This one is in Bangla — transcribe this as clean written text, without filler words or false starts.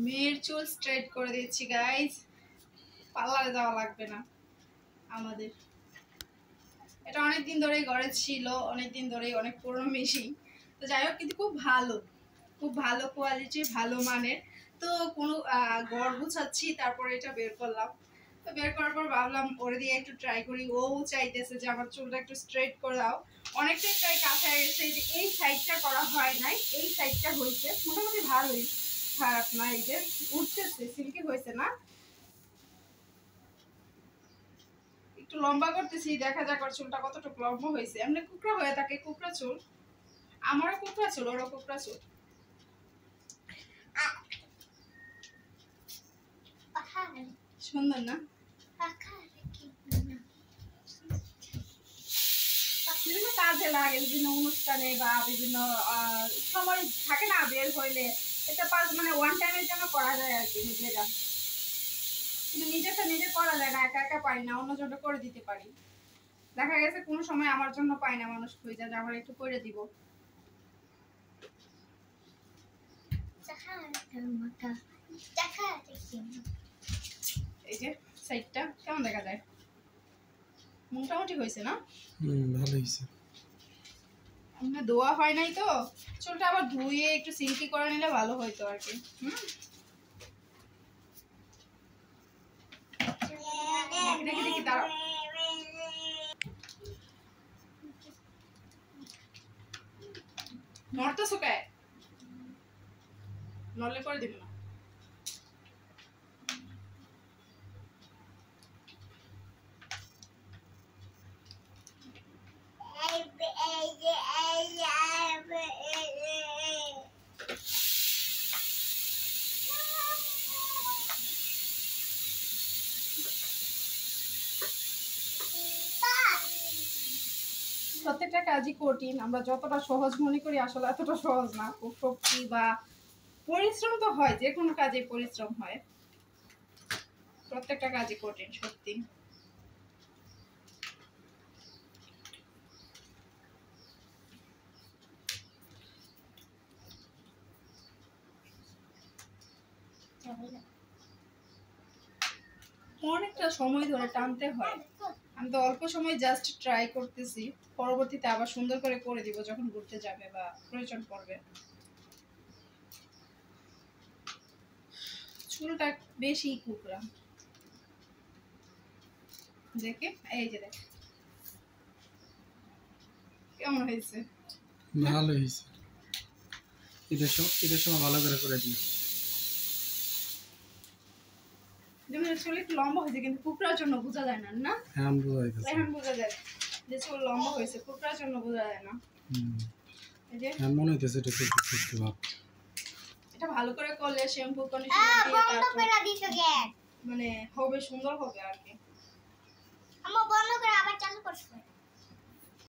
মেয়ের চুল স্ট্রেট করে দিচ্ছি গাইজ, পার্লারে যাওয়া লাগবে না আমাদের। এটা অনেকদিন ধরেই ঘরে ছিল, অনেকদিন ধরেই, অনেক পুরনো মেশিন। তো যাই হোক, কিন্তু খুব ভালো কোয়ালিটির, ভালো মানের। তো কোনো গড় গুছাচ্ছি, তারপরে এটা বের করলাম। তো বের করার পর ভাবলাম ওরে দিয়ে একটু ট্রাই করি। ও চাইতেছে যে আমার চুলটা একটু স্ট্রেট করে দাও। অনেকটাই প্রায় কাছায় গেছে। যে এই সাইডটা করা হয় নাই, এই সাইডটা হয়েছে মোটামুটি ভালোই, খারাপ না। এই যে উঠতেছে, সিল্কি হয়েছে না, একটু লম্বা করতেছি, দেখা যাক ওর চুলটা কতটুকু লম্বা হয়েছে। এমনি কুকড়া হয়ে থাকে, কুকড়া চুল, আমারও কুকড়া চুল, ওরও কুকড়া চুল। সুন্দর না? বিভিন্ন কাজে লাগে, বিভিন্ন অনুষ্ঠানে বা বিভিন্ন সময় থাকে না বের হইলে, এটা মানে ওয়ান টাইমের জন্য করা যায় আর কি নিজেরা। কিন্তু নিজেরটা নিজে করা যায় না, একা একা পারি না, অন্যজনটা করে দিতে পারি। দেখা গেছে কোনো সময় আমার জন্য পাই না মানুষ, খুঁজে যে আমার একটু করে দিব। এই যে সাইডটা কেমন দেখা যায়? মোটামুটি হয়েছে না? ভালো হয়েছে। ধোয়া হয় নাই তো, চুলটা আবার ধুয়ে একটু সিল্কি করে নিলে ভালো হইতো আর কি। দেখি দাঁড়াও। নড়তেছো কে? নড়লে করে দিব না। প্রত্যেকটা কাজই কঠিন, আমরা যতটা সহজ মনে করি আসলে এতটা সহজ না। খুব শক্তি বা পরিশ্রম তো হয়, যে কোনো কাজে পরিশ্রম হয়, প্রত্যেকটা কাজই কঠিন সত্যি। অনেকটা সময় ধরে টানতে হয়। আমি তো অল্প সময় জাস্ট ট্রাই করতেছি, পরবর্তীতে আবার সুন্দর করে দিব যখন ঘুরতে যাবে বা প্রয়োজন পড়বে। চুলটা বেশি কুকড়া, দেখে এই যে দেখ কেমন হয়েছে? ভালো হয়েছে। এটা সময় ভালো করে দিই। যেমন চুল একটু লম্বা হয়েছে, কিন্তু কুকড়ার জন্য বোঝা যায় না, না? এখন বোঝা যায় যে চুল লম্বা হয়েছে, কুকড়ার জন্য বোঝা যায় না। এই যে মনে হইতেছে এটা একটু ভাব। এটা ভালো করে করলে শ্যাম্পু কন্ডিশনার দিয়ে তারপর মানে হবে, সুন্দর হবে আর কি। আমার বন্ধ করে আবার চালু করছ।